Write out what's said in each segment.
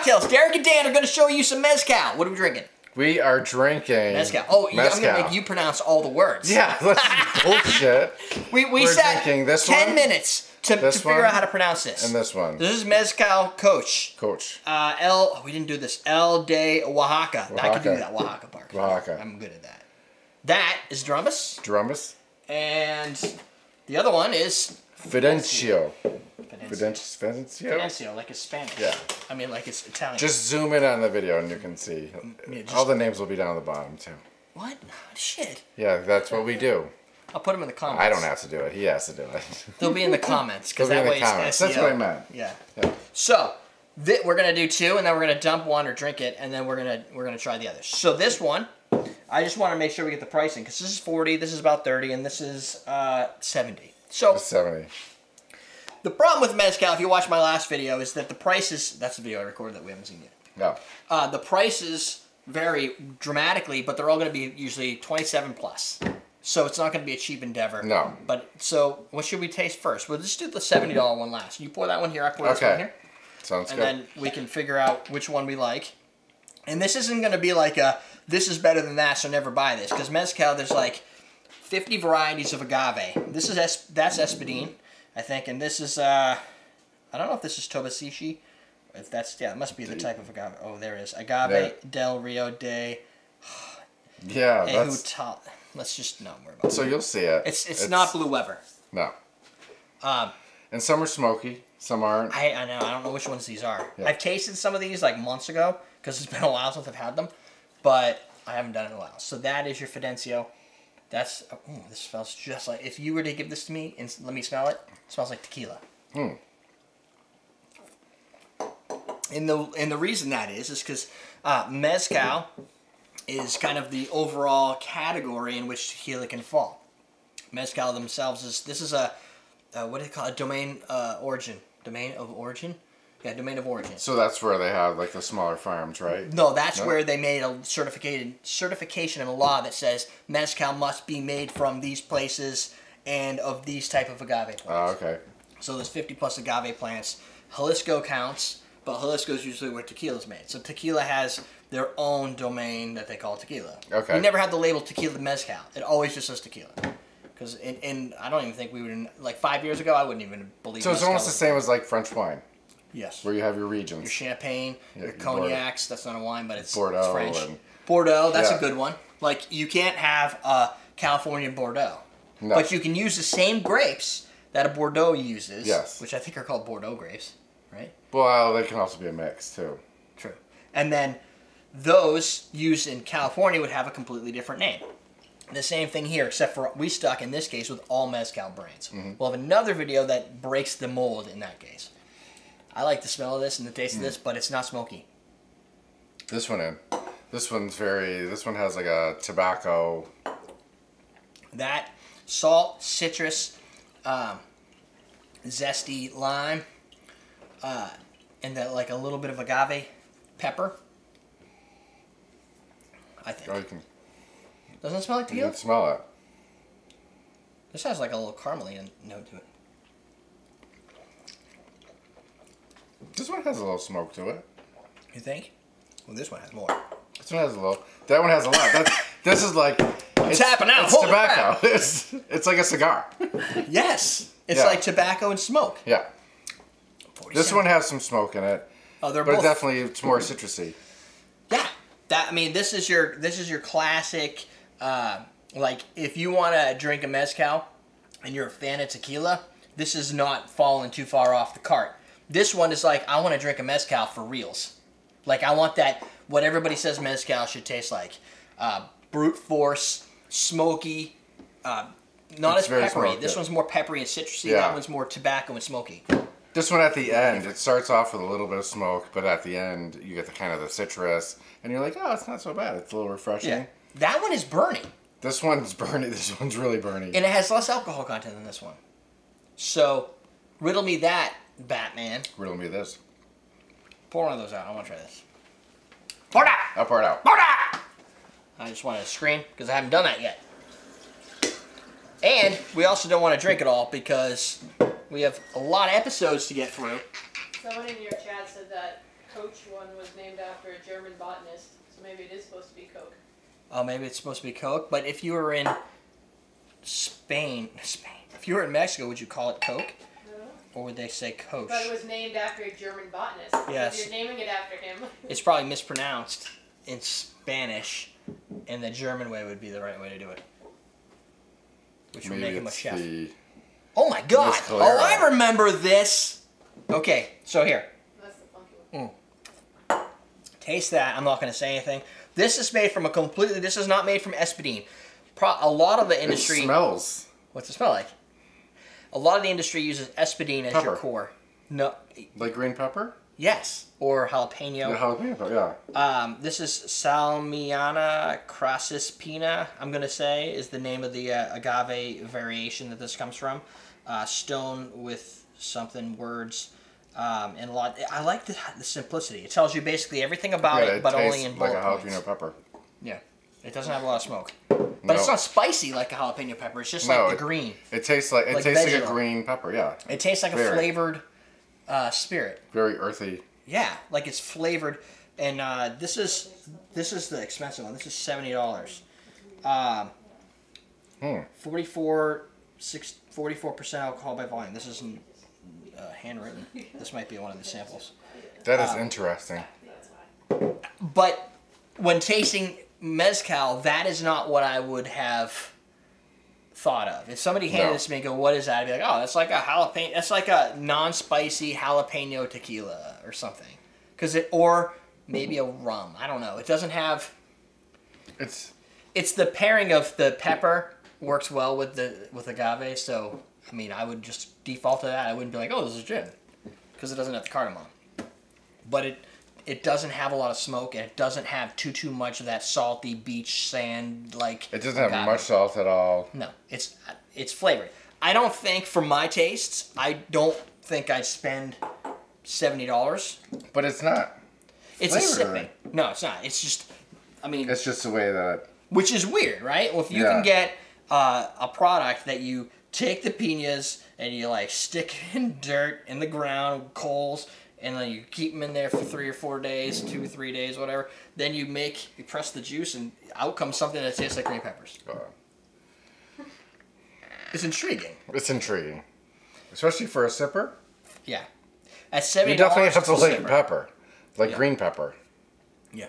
cocktails. Derek and Dan are going to show you some mezcal. What are we drinking? We are drinking mezcal. Oh, mezcal. I'm going to make you pronounce all the words. Yeah, that's bullshit. we sat 10 minutes to figure out how to pronounce this. And this one. This is Mezcal KOCH. KOCH. We didn't do this. El de Oaxaca. I can do that Oaxaca part. Oaxaca. I'm good at that. That is Derrumbes. Derrumbes. And the other one is Fidencio. Fidencio, like it's Spanish. Yeah. I mean, like it's Italian. Just zoom in on the video and you can see. All the names will be down at the bottom, too. What? Shit. Yeah, that's what we do. I'll put them in the comments. I don't have to do it. He has to do it. They'll be in the comments. Because that way it's SEO. That's what I meant. Yeah. So, we're going to do 2, and then we're going to dump one or drink it, and then we're gonna try the others. So this one, I just want to make sure we get the pricing, because this is 40, this is about 30, and this is 70. So, 70. The problem with mezcal, if you watch my last video, is that the prices, that's the video I recorded that we haven't seen yet. No. The prices vary dramatically, but they're all going to be usually 27 plus. So it's not going to be a cheap endeavor. No. But, so, what should we taste first? We'll just do the $70 one last. You pour that one here, I pour this one here. Sounds good. And then we can figure out which one we like. And this isn't going to be like a, this is better than that, so never buy this. Because mezcal, there's like 50 varieties of agave. This is, that's Espadín, I think. And this is, I don't know if this is Tobasiche. If that's, yeah, it must be the type of agave. Oh, there it is. Agave del Rio de... Yeah, that's... Let's just not worry about it. So you'll see it. It's not Blue Weber. No. And some are smoky, some aren't. I know. I don't know which ones these are. Yeah. I've tasted some of these like months ago because it's been a while since I've had them, but I haven't done it in a while. So that is your Fidencio. That's this smells just like, if you were to give this to me and let me smell it, it smells like tequila. And the reason that is because mezcal is kind of the overall category in which tequila can fall. Mezcal themselves this is a what do they call it? Domain origin. Domain of origin? Yeah, domain of origin. So that's where they have like the smaller farms, right? No, that's where they made a certification in a law that says mezcal must be made from these places and of these type of agave plants. Oh, okay. So there's 50 plus agave plants. Jalisco counts, but Jalisco is usually where tequila is made. So tequila has their own domain that they call tequila. Okay. We never have the label tequila mezcal. It always just says tequila. Because I don't even think we would, like 5 years ago, I wouldn't even believe. So it's almost the same as like French wine. Yes. Where you have your regions. Your champagne, your cognacs. That's not a wine, but it's Bordeaux. French. Bordeaux, that's a good one. Like, you can't have a California Bordeaux. No. But you can use the same grapes that a Bordeaux uses. Yes. Which I think are called Bordeaux grapes, right? Well, they can also be a mix, too. True. And then those used in California would have a completely different name. The same thing here, except for we stuck, in this case, with all mezcal brands. We'll have another video that breaks the mold in that case. I like the smell of this and the taste of this, but it's not smoky. This one this one has like a tobacco. That salt, citrus, zesty lime, and that like a little bit of agave pepper. I think. Oh, you can. Doesn't it smell like tequila? You can smell it. This has like a little caramely note to it. This one has a little smoke to it. You think? Well, this one has more. This one has a little. That one has a lot. This is like. It's tapping out. It's tobacco. It's like a cigar. Yes. It's like tobacco and smoke. Yeah. This one has some smoke in it. Oh, they're but both. Definitely it's more citrusy. Yeah. I mean, this is your classic. Like, if you want to drink a mezcal and you're a fan of tequila, this is not falling too far off the cart. This one is like, I want to drink a mezcal for reals. Like, I want that, what everybody says mezcal should taste like. Brute force, smoky, not as peppery. This one's more peppery and citrusy. That one's more tobacco and smoky. This one at the end, it starts off with a little bit of smoke, but at the end, you get the kind of the citrus, and you're like, oh, it's not so bad. It's a little refreshing. Yeah. That one is burning. This one's burning. This one's really burning. And it has less alcohol content than this one. So, riddle me that, Batman. Riddle me this. Pour one of those out. I want to try this. Pour it out! I'll pour it out. Pour it out! I just wanted to scream because I haven't done that yet. And we also don't want to drink it all because we have a lot of episodes to get through. Someone in your chat said that KOCH one was named after a German botanist, so maybe it is supposed to be Coke. Oh, maybe it's supposed to be Coke. But if you were in Spain, if you were in Mexico, would you call it Coke? Or would they say KOCH? But it was named after a German botanist. Yes. So you're naming it after him. It's probably mispronounced in Spanish, and the German way would be the right way to do it. Which would make him a chef. Oh my God! Oh, I remember this! Okay, so here. That's the funky one. Taste that. I'm not going to say anything. This is made from this is not made from Espadine. A lot of the industry... It smells. What's it smell like? A lot of the industry uses Espadine as your core. No. Like green pepper? Yes. Or jalapeno. Yeah, jalapeno, yeah. This is Salmiana crasispina, I'm going to say, is the name of the agave variation that this comes from. Stone with something, words, and a lot. I like the simplicity. It tells you basically everything about it, but only in bullet like a points. jalapeno pepper. Yeah. It doesn't have a lot of smoke. But it's not spicy like a jalapeno pepper. It's just like the green. It tastes like a green pepper, yeah. It tastes like a flavored spirit. Very earthy. Yeah, like it's flavored. And this is the expensive one. This is $70. 44% alcohol by volume. This isn't handwritten. This might be one of the samples. That is interesting. But when tasting mezcal, that is not what I would have thought of. If somebody handed this to me and go, what is that? I'd be like, oh, that's like a jalapeno, that's like a non-spicy jalapeno tequila or something. Or maybe a rum. I don't know. It doesn't have... It's the pairing of the pepper works well with agave, so, I mean, I would just default to that. I wouldn't be like, oh, this is gin, because it doesn't have the cardamom. But it doesn't have a lot of smoke, and it doesn't have too much of that salty beach sand like. It doesn't have much salt at all. No, it's flavored. I don't think, for my tastes, I don't think I'd spend $70. But it's not. It's a sipping. No, it's not. It's just, I mean. It's just the way that. Which is weird, right? Well, if you can get a product that you take the piñas and you like stick in dirt in the ground, coals, and then you keep them in there for 3 or 4 days, 2 or 3 days, whatever. Then you press the juice, and out comes something that tastes like green peppers. It's intriguing. It's intriguing, especially for a sipper. Yeah, at $70, you definitely have to like pepper, like green pepper. Yeah.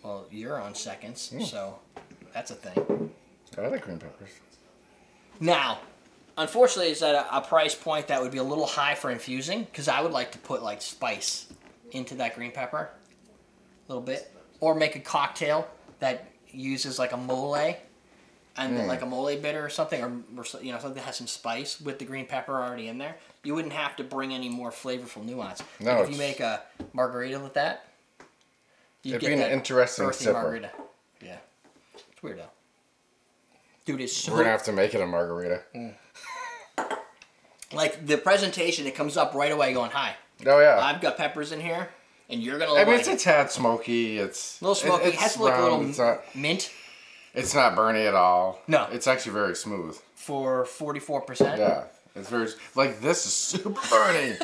Well, you're on seconds, so that's a thing. I like green peppers. Now, unfortunately, it's at a price point that would be a little high for infusing, because I would like to put like spice into that green pepper a little bit, or make a cocktail that uses like a mole and like a mole bitter or something, or something that has some spice with the green pepper already in there. You wouldn't have to bring any more flavorful nuance. No, like if you make a margarita with that, it'd be an interesting sipper. Margarita. Yeah, it's weird though. Dude, it's so... We're going to have to make it a margarita. Like, the presentation, it comes up right away going, hi. Oh, yeah. I've got peppers in here, and you're going to I mean, it's a tad smoky. It's... A little smoky. It has to look a little mint. It's not burny at all. No. It's actually very smooth. For 44%? Yeah. It's very... Like, this is super burny.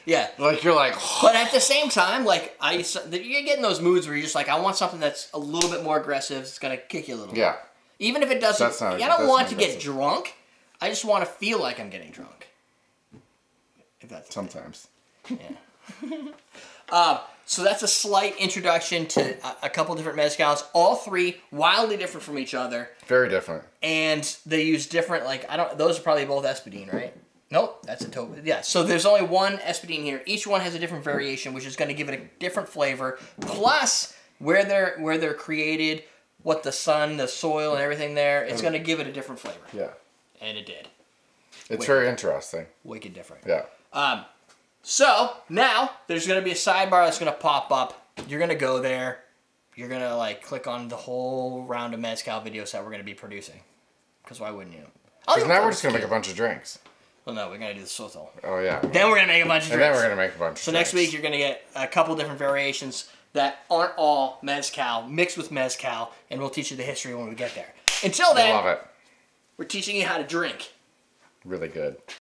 Yeah. Like, you're like... But at the same time, like, you're getting those moods where you're just like, I want something that's a little bit more aggressive. It's going to kick you a little bit. Yeah. Even if it doesn't, I don't want to get drunk. I just want to feel like I'm getting drunk. If that's sometimes. Yeah. So that's a slight introduction to a couple different mezcals. All three wildly different from each other. Very different. And they use different, those are probably both Espadine, right? Nope, that's a total. Yeah, so there's only one Espadine here. Each one has a different variation, which is going to give it a different flavor. Plus, where they're created, what the sun, the soil, and everything there, it's going to give it a different flavor. Yeah. And it did. It's very interesting. Wicked different. Yeah. So, now, there's going to be a sidebar that's going to pop up. You're going to go there. You're going to, click on the whole round of Mezcal videos that we're going to be producing. Because why wouldn't you? Because now we're just going to make a bunch of drinks. Well, no, we're going to do the soto. Oh, yeah. Then we're going to make a bunch of drinks. And then we're going to make a bunch of drinks. So next week, you're going to get a couple different variations that aren't all Mezcal, mixed with Mezcal, and we'll teach you the history when we get there. Until then, I love it. We're teaching you how to drink. Really good.